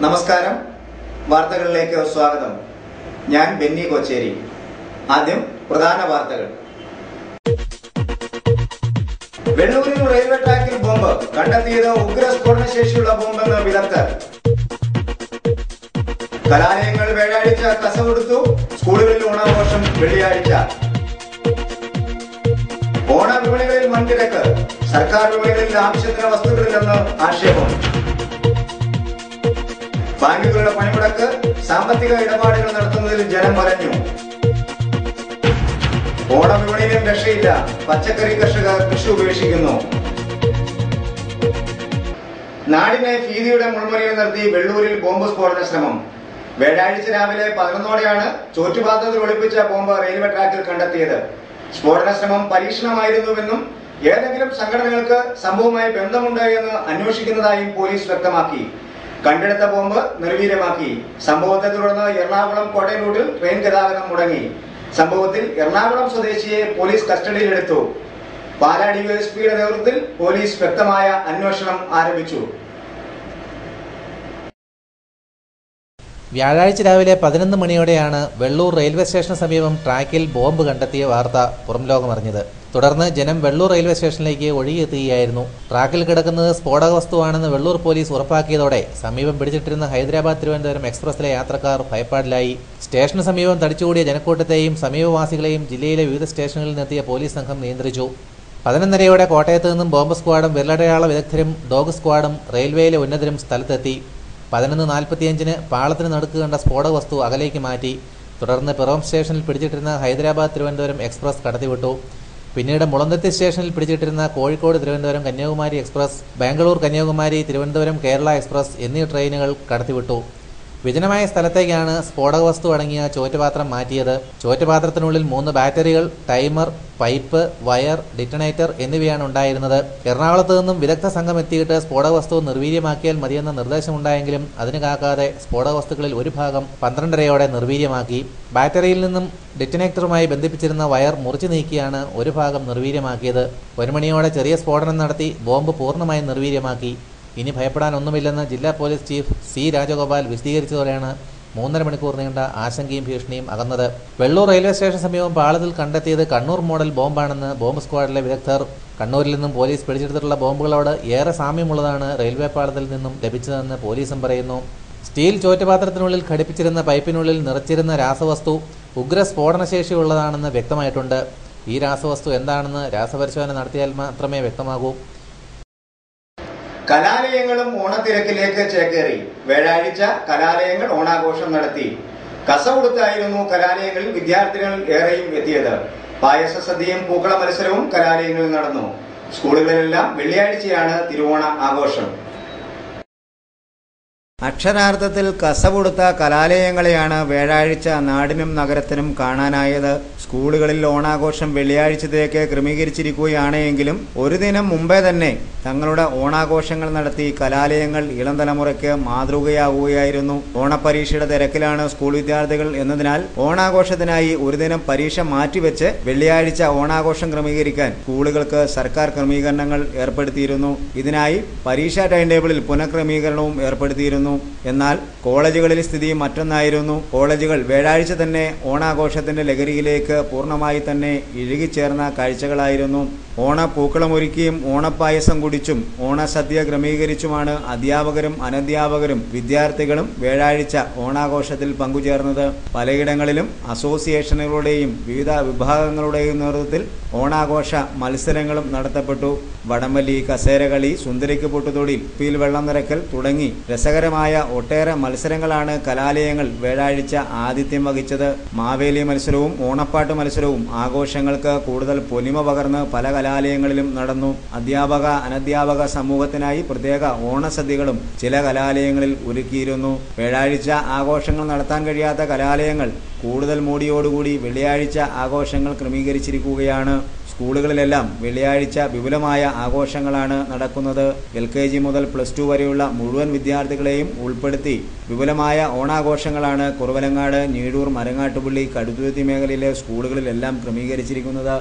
നമസ്കാരം, വാർത്തകളിലേക്ക് സ്വാഗതം. ഞാൻ ബെന്നി കൊച്ചേരി. ആദ്യം പ്രധാന വാർത്തകൾ. വെള്ളൂരിൽ റെയിൽവേ ട്രാക്കിൽ ബോംബ് കണ്ടെത്തിയത് ഉഗ്ര സ്ഫോടനശേഷിയുള്ള ബോംബെന്ന് വിദഗ്ധർ. കലാലയങ്ങൾ വ്യാഴാഴ്ച കസവെടുത്തു. സ്കൂളുകളിൽ ഓണാഘോഷം വെള്ളിയാഴ്ച. ഓണ വിപണികളിൽ വൻതിരക്ക്. സർക്കാർ വിപണികളിൽ ആവശ്യത്തിന് വസ്തുക്കളില്ലെന്ന് ആക്ഷേപം. ബാങ്കുകളുടെ പണിമുടക്ക്. സാമ്പത്തിക ഇടപാടുകൾ നടത്തുന്നതിൽ ജനം വലഞ്ഞു. ഓണ വിപണിയിലും രക്ഷയില്ല. പച്ചക്കറി കർഷകർ കൃഷി ഉപേക്ഷിക്കുന്നു. നാടിനെ ഭീതിയുടെ മുൾമുനയിൽ നിർത്തി വെള്ളൂരിൽ ബോംബ് സ്ഫോടന ശ്രമം. വ്യാഴാഴ്ച രാവിലെ 11ഓടെയാണ് ചോറ്റുപാത്രത്തിൽ ഒളിപ്പിച്ച ബോംബ് റെയിൽവേ ട്രാക്കിൽ കണ്ടെത്തിയത്. സ്ഫോടന ശ്രമം പരീക്ഷണമായിരുന്നുവെന്നും ഏതെങ്കിലും സംഘടനകൾക്ക് സംഭവവുമായി ബന്ധമുണ്ട് എന്ന് അന്വേഷിക്കുന്നതായും പോലീസ് വ്യക്തമാക്കി. കണ്ടെടുത്ത ബോംബ് നിർവീര്യമാക്കി. സംഭവത്തെ തുടർന്ന് എറണാകുളം കോട്ടയം റൂട്ടിൽ ട്രെയിൻ ഗതാഗതം മുടങ്ങി. സംഭവത്തിൽ എറണാകുളം സ്വദേശിയെ പോലീസ് കസ്റ്റഡിയിലെടുത്തു. പാലാ ഡിവൈഎസ്പിയുടെ നേതൃത്വത്തിൽ പോലീസ് വ്യക്തമായ അന്വേഷണം ആരംഭിച്ചു. വ്യാഴാഴ്ച രാവിലെ 11 മണിയോടെയാണ് വെള്ളൂർ റെയിൽവേ സ്റ്റേഷന് സമീപം ട്രാക്കിൽ ബോംബ് കണ്ടെത്തിയ വാർത്ത പുറംലോകമറിഞ്ഞത്. തുടർന്ന് ജനം വെള്ളൂർ റെയിൽവേ സ്റ്റേഷനിലേക്ക് ഒഴുകിയെത്തുകയായിരുന്നു. ട്രാക്കിൽ കിടക്കുന്നത് സ്ഫോടക വസ്തുവാണെന്ന് വെള്ളൂർ പോലീസ് ഉറപ്പാക്കിയതോടെ സമീപം പിടിച്ചിട്ടിരുന്ന ഹൈദരാബാദ് തിരുവനന്തപുരം എക്സ്പ്രസിലെ യാത്രക്കാർ ഭയപ്പാടിലായി. സ്റ്റേഷന് സമീപം തടിച്ചുകൂടിയ ജനക്കൂട്ടത്തെയും സമീപവാസികളെയും ജില്ലയിലെ വിവിധ സ്റ്റേഷനുകളിൽ നിന്നെത്തിയ പോലീസ് സംഘം നിയന്ത്രിച്ചു. 11:30 കോട്ടയത്ത് നിന്നും ബോംബ് സ്ക്വാഡും വിരലടയാള വിദഗ്ധരും ഡോഗ് സ്ക്വാഡും റെയിൽവേയിലെ ഉന്നതരും സ്ഥലത്തെത്തി. 11:45 പാളത്തിന് നടുക്ക് കണ്ട സ്ഫോടക വസ്തു അകലേക്ക് മാറ്റി. തുടർന്ന് പിറവം സ്റ്റേഷനിൽ പിടിച്ചിട്ടിരുന്ന ഹൈദരാബാദ് തിരുവനന്തപുരം എക്സ്പ്രസ് കടത്തിവിട്ടു. പിന്നീട് മുളന്തുരുത്തി സ്റ്റേഷനിൽ പിടിച്ചിട്ടിരുന്ന കോഴിക്കോട് തിരുവനന്തപുരം കന്യാകുമാരി എക്സ്പ്രസ്, ബാംഗ്ലൂർ കന്യാകുമാരി തിരുവനന്തപുരം കേരള എക്സ്പ്രസ് എന്നീ ട്രെയിനുകൾ കടത്തിവിട്ടു. വിജനമായ സ്ഥലത്തേക്കാണ് സ്ഫോടക വസ്തു അടങ്ങിയ ചോറ്റുപാത്രം മാറ്റിയത്. ചോറ്റുപാത്രത്തിനുള്ളിൽ 3 ബാറ്ററികൾ, ടൈമർ, പൈപ്പ്, വയർ, ഡിറ്റണേറ്റർ എന്നിവയാണ് ഉണ്ടായിരുന്നത്. എറണാകുളത്ത് നിന്നും വിദഗ്ധ സംഘം എത്തിയിട്ട് സ്ഫോടക വസ്തു നിർവീര്യമാക്കിയാൽ മതിയെന്ന നിർദ്ദേശമുണ്ടായെങ്കിലും അതിന് കാക്കാതെ സ്ഫോടക വസ്തുക്കളിൽ ഒരു ഭാഗം 12:30 നിർവീര്യമാക്കി. ബാറ്ററിയിൽ നിന്നും ഡിറ്റനേറ്ററുമായി ബന്ധിപ്പിച്ചിരുന്ന വയർ മുറിച്ചു നീക്കിയാണ് ഒരു ഭാഗം നിർവീര്യമാക്കിയത്. 1 മണിയോടെ ചെറിയ സ്ഫോടനം നടത്തി ബോംബ് പൂർണ്ണമായും നിർവീര്യമാക്കി. ഇനി ഭയപ്പെടാനൊന്നുമില്ലെന്ന് ജില്ലാ പോലീസ് ചീഫ് സി രാജഗോപാൽ വിശദീകരിച്ചതോടെയാണ് 3.5 മണിക്കൂർ നീണ്ട ആശങ്കയും ഭീഷണിയും അകന്നത്. വെള്ളൂർ റെയിൽവേ സ്റ്റേഷൻ സമീപം പാളത്തിൽ കണ്ടെത്തിയത് കണ്ണൂർ മോഡൽ ബോംബാണെന്ന് ബോംബ് സ്ക്വാഡിലെ വിദഗ്ധർ. കണ്ണൂരിൽ നിന്നും പോലീസ് പിടിച്ചെടുത്തിട്ടുള്ള ബോംബുകളോട് ഏറെ സാമ്യമുള്ളതാണ് റെയിൽവേ പാളത്തിൽ നിന്നും ലഭിച്ചതെന്ന് പോലീസും പറയുന്നു. സ്റ്റീൽ ചോറ്റുപാത്രത്തിനുള്ളിൽ ഘടിപ്പിച്ചിരുന്ന പൈപ്പിനുള്ളിൽ നിറച്ചിരുന്ന രാസവസ്തു ഉഗ്ര സ്ഫോടനശേഷിയുള്ളതാണെന്ന് വ്യക്തമായിട്ടുണ്ട്. ഈ രാസവസ്തു എന്താണെന്ന് രാസപരിശോധന നടത്തിയാൽ മാത്രമേ വ്യക്തമാകൂ. കലാലയങ്ങളും ഓണത്തിരക്കിലേക്ക് ചേക്കേറി. വ്യാഴാഴ്ച കലാലയങ്ങൾ ഓണാഘോഷം നടത്തി. കസവെടുത്തായിരുന്നു കലാലയങ്ങളിൽ വിദ്യാർത്ഥികൾ ഏറെയും എത്തിയത്. പായസസദ്യയും പൂക്കള മത്സരവും കലാലയങ്ങളിൽ നടന്നു. സ്കൂളുകളിലെല്ലാം വെള്ളിയാഴ്ചയാണ് തിരുവോണ ആഘോഷം. അക്ഷരാർത്ഥത്തിൽ കസവെടുത്ത കലാലയങ്ങളെയാണ് വ്യാഴാഴ്ച നാടിനും നഗരത്തിനും കാണാനായത്. സ്കൂളുകളിൽ ഓണാഘോഷം വെള്ളിയാഴ്ചത്തേക്ക് ക്രമീകരിച്ചിരിക്കുകയാണ് എങ്കിലും ഒരു ദിനം മുമ്പേ തന്നെ തങ്ങളുടെ ഓണാഘോഷങ്ങൾ നടത്തി കലാലയങ്ങൾ ഇളം തലമുറയ്ക്ക് മാതൃകയാവുകയായിരുന്നു. ഓണപരീക്ഷയുടെ തിരക്കിലാണ് സ്കൂൾ വിദ്യാർത്ഥികൾ എന്നതിനാൽ ഓണാഘോഷത്തിനായി ഒരു ദിനം പരീക്ഷ മാറ്റിവെച്ച് വെള്ളിയാഴ്ച ഓണാഘോഷം ക്രമീകരിക്കാൻ സ്കൂളുകൾക്ക് സർക്കാർ ക്രമീകരണങ്ങൾ ഏർപ്പെടുത്തിയിരുന്നു. ഇതിനായി പരീക്ഷാ ടൈം ടേബിളിൽ പുനഃക്രമീകരണവും ഏർപ്പെടുത്തിയിരുന്നു. എന്നാൽ കോളേജുകളിൽ സ്ഥിതി മറ്റൊന്നായിരുന്നു. കോളേജുകൾ വ്യാഴാഴ്ച തന്നെ ഓണാഘോഷത്തിന്റെ ലഹരിയിലേക്ക് പൂർണ്ണമായി തന്നെ ഇഴുകിച്ചേർന്ന കാഴ്ചകളായിരുന്നു. ഓണപ്പൂക്കളമൊരുക്കിയും ഓണപ്പായസം കുടിച്ചും ഓണസദ്യ ക്രമീകരിച്ചുമാണ് അധ്യാപകരും അനധ്യാപകരും വിദ്യാർത്ഥികളും വ്യാഴാഴ്ച ഓണാഘോഷത്തിൽ പങ്കുചേർന്നത്. പലയിടങ്ങളിലും അസോസിയേഷനുകളുടെയും വിവിധ വിഭാഗങ്ങളുടെയും നേതൃത്വത്തിൽ ഓണാഘോഷ മത്സരങ്ങളും നടത്തപ്പെട്ടു. വടംവലി, കസേരകളി, സുന്ദരിക്ക് പൊട്ടുതൊടിൽ, പീൽ വെള്ളം നിറയ്ക്കൽ തുടങ്ങി രസകരമായ ഒട്ടേറെ മത്സരങ്ങളാണ് കലാലയങ്ങൾ വ്യാഴാഴ്ച ആതിഥ്യം വഹിച്ചത്. മാവേലി മത്സരവും ഓണപ്പാട്ട് മത്സരവും ആഘോഷങ്ങൾക്ക് കൂടുതൽ പൊലിമ പകർന്ന് പല കലാലയങ്ങളിലും നടന്നു. അധ്യാപക അനധ്യാപക സമൂഹത്തിനായി പ്രത്യേക ഓണസദ്യകളും ചില കലാലയങ്ങളിൽ ഒരുക്കിയിരുന്നു. വ്യാഴാഴ്ച ആഘോഷങ്ങൾ നടത്താൻ കഴിയാത്ത കലാലയങ്ങൾ കൂടുതൽ മോടിയോടുകൂടി വെള്ളിയാഴ്ച ആഘോഷങ്ങൾ ക്രമീകരിച്ചിരിക്കുകയാണ്. സ്കൂളുകളിലെല്ലാം വെള്ളിയാഴ്ച വിപുലമായ ആഘോഷങ്ങളാണ് നടക്കുന്നത്. LKG മുതൽ +2 വരെയുള്ള മുഴുവൻ വിദ്യാർത്ഥികളെയും ഉൾപ്പെടുത്തി വിപുലമായ ഓണാഘോഷങ്ങളാണ് കുറവലങ്ങാട്, ഞീഴൂർ, മരങ്ങാട്ടുപള്ളി, കടുത്തുരുത്തി മേഖലയിലെ സ്കൂളുകളിലെല്ലാം ക്രമീകരിച്ചിരിക്കുന്നത്.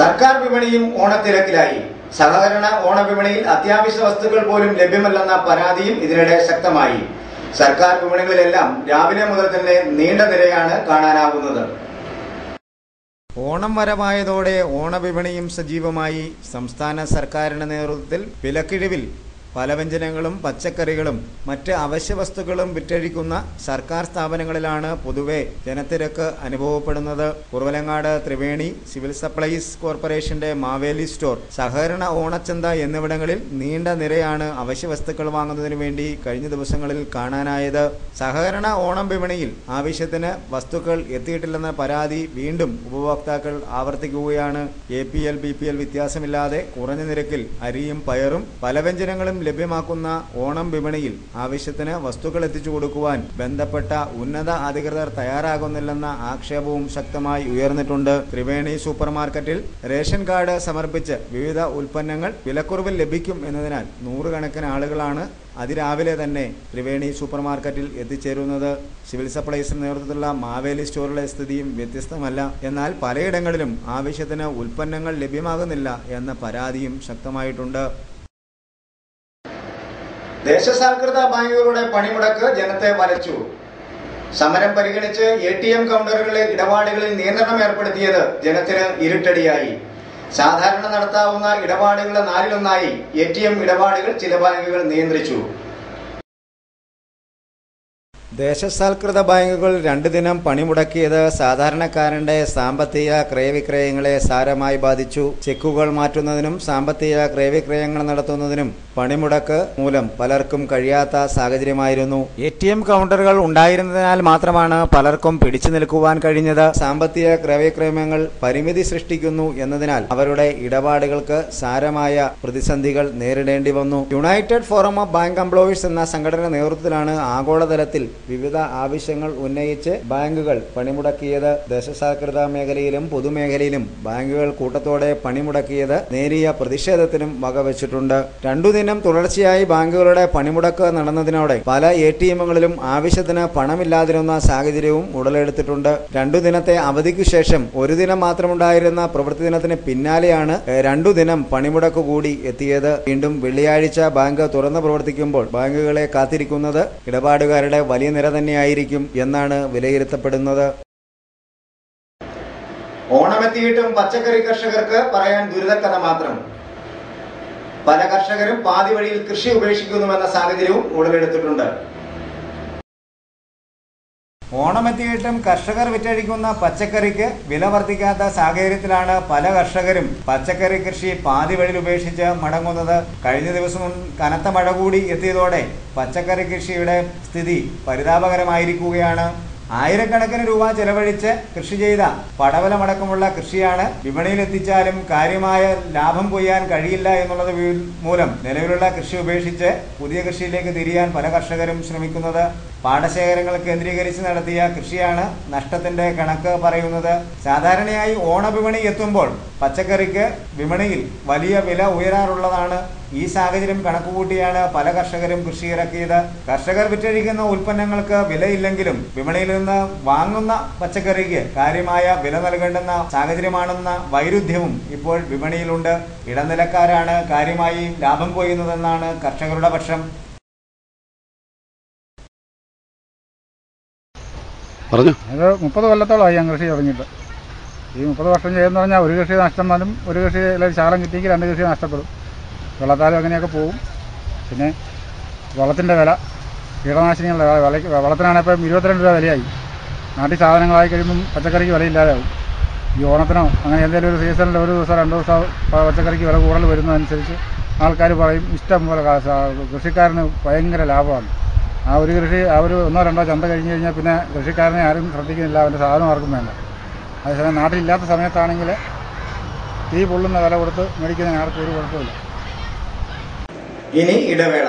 സർക്കാർ വിപണിയും ഓണത്തിരക്കിലായി. സഹകരണ ഓണവിപണിയിൽ അത്യാവശ്യ വസ്തുക്കൾ പോലും ലഭ്യമല്ലെന്ന പരാതിയും ഇതിനിടെ ശക്തമായി. സർക്കാർ വിപണികളിലെല്ലാം രാവിലെ മുതൽ തന്നെ നീണ്ട നിരയാണ് കാണാനാവുന്നത്. ഓണം വരവായതോടെ ഓണവിപണിയും സജീവമായി. സംസ്ഥാന സർക്കാരിന്റെ നേതൃത്വത്തിൽ വിലക്കിഴിവിൽ പലവ്യഞ്ജനങ്ങളും പച്ചക്കറികളും മറ്റ് അവശ്യ വസ്തുക്കളും വിറ്റഴിക്കുന്ന സർക്കാർ സ്ഥാപനങ്ങളിലാണ് പൊതുവെ ജനത്തിരക്ക് അനുഭവപ്പെടുന്നത്. കുറവലങ്ങാട് ത്രിവേണി, സിവിൽ സപ്ലൈസ് കോർപ്പറേഷന്റെ മാവേലി സ്റ്റോർ, സഹകരണ ഓണച്ചന്ത എന്നിവിടങ്ങളിൽ നീണ്ട നിരയാണ് അവശ്യ വസ്തുക്കൾ വാങ്ങുന്നതിനു വേണ്ടി കഴിഞ്ഞ ദിവസങ്ങളിൽ കാണാനായത്. സഹകരണ ഓണം വിപണിയിൽ ആവശ്യത്തിന് വസ്തുക്കൾ എത്തിയിട്ടില്ലെന്ന പരാതി വീണ്ടും ഉപഭോക്താക്കൾ ആവർത്തിക്കുകയാണ്. APL BPL വ്യത്യാസമില്ലാതെ കുറഞ്ഞ നിരക്കിൽ അരിയും പയറും പലവ്യഞ്ജനങ്ങളും ലഭ്യമാക്കുന്ന ഓണം വിപണിയിൽ ആവശ്യത്തിന് വസ്തുക്കൾ എത്തിച്ചു കൊടുക്കുവാൻ ബന്ധപ്പെട്ട ഉന്നത അധികൃതർ തയ്യാറാകുന്നില്ലെന്ന ആക്ഷേപവും ശക്തമായി ഉയർന്നിട്ടുണ്ട്. ത്രിവേണി സൂപ്പർ മാർക്കറ്റിൽ റേഷൻ കാർഡ് സമർപ്പിച്ച് വിവിധ ഉൽപ്പന്നങ്ങൾ വിലക്കുറവിൽ ലഭിക്കും എന്നതിനാൽ നൂറുകണക്കിന് ആളുകളാണ് അതിരാവിലെ തന്നെ ത്രിവേണി സൂപ്പർ മാർക്കറ്റിൽ എത്തിച്ചേരുന്നത്. സിവിൽ സപ്ലൈസിന്റെ നേതൃത്വത്തിലുള്ള മാവേലി സ്റ്റോറിലെ സ്ഥിതിയും വ്യത്യസ്തമല്ല. എന്നാൽ പലയിടങ്ങളിലും ആവശ്യത്തിന് ഉൽപ്പന്നങ്ങൾ ലഭ്യമാകുന്നില്ല എന്ന പരാതിയും ശക്തമായിട്ടുണ്ട്. ദേശസാൽകൃത ബാങ്കുകളുടെ പണിമുടക്ക് ജനത്തെ വലച്ചു. സമരം പരിഗണിച്ച് ATM കൗണ്ടറുകളിലെ ഇടപാടുകളിൽ നിയന്ത്രണം ഏർപ്പെടുത്തിയത് ജനത്തിന് ഇരുട്ടടിയായി. സാധാരണ നടത്താവുന്ന ഇടപാടുകളുടെ 4/1 ATM ഇടപാടുകൾ ചില ബാങ്കുകൾ നിയന്ത്രിച്ചു. ദേശസാൽകൃത ബാങ്കുകൾ 2 ദിനം പണിമുടക്കിയത് സാധാരണക്കാരന്റെ സാമ്പത്തിക ക്രയവിക്രയങ്ങളെ സാരമായി ബാധിച്ചു. ചെക്കുകൾ മാറ്റുന്നതിനും സാമ്പത്തിക ക്രയവിക്രയങ്ങൾ നടത്തുന്നതിനും പണിമുടക്ക് മൂലം പലർക്കും കഴിയാത്ത സാഹചര്യമായിരുന്നു. ATM കൗണ്ടറുകൾ ഉണ്ടായിരുന്നതിനാൽ മാത്രമാണ് പലർക്കും പിടിച്ചു നിൽക്കുവാൻ കഴിഞ്ഞത്. സാമ്പത്തിക ക്രയവിക്രയങ്ങൾ പരിമിതി സൃഷ്ടിക്കുന്നു എന്നതിനാൽ അവരുടെ ഇടപാടുകൾക്ക് സാരമായ പ്രതിസന്ധികൾ നേരിടേണ്ടി വന്നു. United forum of bank employees എന്ന സംഘടന നേതൃത്വത്തിലാണ് ആഗോളതലത്തിൽ വിവിധ ആവശ്യങ്ങൾ ഉന്നയിച്ച് ബാങ്കുകൾ പണിമുടക്കിയത്. ദേശസാൽകൃത മേഖലയിലും പൊതുമേഖലയിലും ബാങ്കുകൾ കൂട്ടത്തോടെ പണിമുടക്കിയത് നേരിയ പ്രതിഷേധത്തിനും വകവെച്ചിട്ടുണ്ട്. 2 ദിനം തുടർച്ചയായി ബാങ്കുകളുടെ പണിമുടക്ക് നടന്നതിനോടെ പല ATMകളിലും ആവശ്യത്തിന് പണമില്ലാതിരുന്ന സാഹചര്യവും ഉടലെടുത്തിട്ടുണ്ട്. 2 ദിനത്തെ അവധിക്കു ശേഷം 1 ദിനം മാത്രമുണ്ടായിരുന്ന പ്രവൃത്തി ദിനത്തിന് പിന്നാലെയാണ് 2 ദിനം പണിമുടക്ക് കൂടി എത്തിയത്. വീണ്ടും വെള്ളിയാഴ്ച ബാങ്ക് തുറന്നു പ്രവർത്തിക്കുമ്പോൾ ബാങ്കുകളെ കാത്തിരിക്കുന്നത് ഇടപാടുകാരുടെ വലിയ നിര തന്നെയായിരിക്കും എന്നാണ് വിലയിരുത്തപ്പെടുന്നത്. ഓണമെത്തിയിട്ടും പച്ചക്കറി കർഷകർക്ക് പറയാൻ ദുരിതക്കഥ മാത്രം. പല കർഷകരും പാതി വഴിയിൽ കൃഷി ഉപേക്ഷിക്കുന്നുവെന്ന സാഹചര്യവും ഉടലെടുത്തിട്ടുണ്ട്. ഓണമെത്തിയിട്ടും കർഷകർ വിറ്റഴിക്കുന്ന പച്ചക്കറിക്ക് വില വർദ്ധിക്കാത്ത സാഹചര്യത്തിലാണ് പല കർഷകരും പച്ചക്കറി കൃഷി പാതി വഴിയിൽ ഉപേക്ഷിച്ച് മടങ്ങുന്നത്. കഴിഞ്ഞ ദിവസം കനത്ത മഴ കൂടി എത്തിയതോടെ പച്ചക്കറി കൃഷിയുടെ സ്ഥിതി പരിതാപകരമായിരിക്കുകയാണ്. ആയിരക്കണക്കിന് രൂപ ചെലവഴിച്ച് കൃഷി ചെയ്ത പടവലമടക്കമുള്ള കൃഷിയാണ് വിപണിയിൽ എത്തിച്ചാലും കാര്യമായ ലാഭം കൊയ്യാൻ കഴിയില്ല എന്നുള്ളത് മൂലം നിലവിലുള്ള കൃഷി ഉപേക്ഷിച്ച് പുതിയ കൃഷിയിലേക്ക് തിരിയാൻ പല കർഷകരും ശ്രമിക്കുന്നത്. പാടശേഖരങ്ങൾ കേന്ദ്രീകരിച്ച് നടത്തിയ കൃഷിയാണ് നഷ്ടത്തിന്റെ കണക്ക് പറയുന്നത്. സാധാരണയായി ഓണവിപണി എത്തുമ്പോൾ പച്ചക്കറിക്ക് വിപണിയിൽ വലിയ വില ഉയരാറുള്ളതാണ്. ഈ സാഹചര്യം കണക്കുകൂട്ടിയാണ് പല കർഷകരും കൃഷി ഇറക്കിയത്. കർഷകർ വിറ്റഴിക്കുന്ന ഉൽപ്പന്നങ്ങൾക്ക് വിലയില്ലെങ്കിലും വിപണിയിൽ നിന്ന് വാങ്ങുന്ന പച്ചക്കറിക്ക് കാര്യമായ വില നൽകേണ്ടുന്ന സാഹചര്യമാണെന്ന വൈരുദ്ധ്യവും ഇപ്പോൾ വിപണിയിലുണ്ട്. ഇടനിലക്കാരാണ് കാര്യമായി ലാഭം കൊയ്യുന്നതെന്നാണ് കർഷകരുടെ പക്ഷം. പറഞ്ഞു. അത് 30 കൊല്ലത്തോളമായി ഞാൻ കൃഷി തുടങ്ങിയിട്ട്. ഈ 30 വർഷം ചെയ്യുന്ന പറഞ്ഞാൽ ഒരു കൃഷി നഷ്ടം വരും, ഒരു കൃഷി ശാലം കിട്ടിയെങ്കിൽ 2 കൃഷി നഷ്ടപ്പെടും. വെള്ളത്താലും അങ്ങനെയൊക്കെ പോവും. പിന്നെ വളത്തിൻ്റെ വില, കീടനാശിനികളുടെ വളത്തിനാണ് ഇപ്പം 22 രൂപ വിലയായി. നാട്ടിൽ സാധനങ്ങളായി കഴിയുമ്പം പച്ചക്കറിക്ക് വിലയില്ലാതെയാവും. ഈ ഓണത്തിനോ അങ്ങനെ എന്തെങ്കിലും ഒരു സീസണിൽ 1 ദിവസം 2 ദിവസം പച്ചക്കറിക്ക് വില കൂടുതൽ വരുന്നതനുസരിച്ച് ആൾക്കാർ പറയും ഇഷ്ടം പോലെ കൃഷിക്കാരന് ഭയങ്കര ലാഭമാണ്. ആ ഒരു കൃഷി ഒരു 1-2 ചന്ത കഴിഞ്ഞ് കഴിഞ്ഞാൽ പിന്നെ കൃഷിക്കാരനെ ആരും ശ്രദ്ധിക്കുന്നില്ല, അവൻ്റെ സാധനം ആർക്കും വേണ്ട. അതേസമയം നാട്ടിലില്ലാത്ത സമയത്താണെങ്കിൽ തീ പൊള്ളുന്ന വില കൊടുത്ത് മേടിക്കുന്നതിന് ആർക്കും ഒരു കുഴപ്പമില്ല. ഇനി ഇടവേള.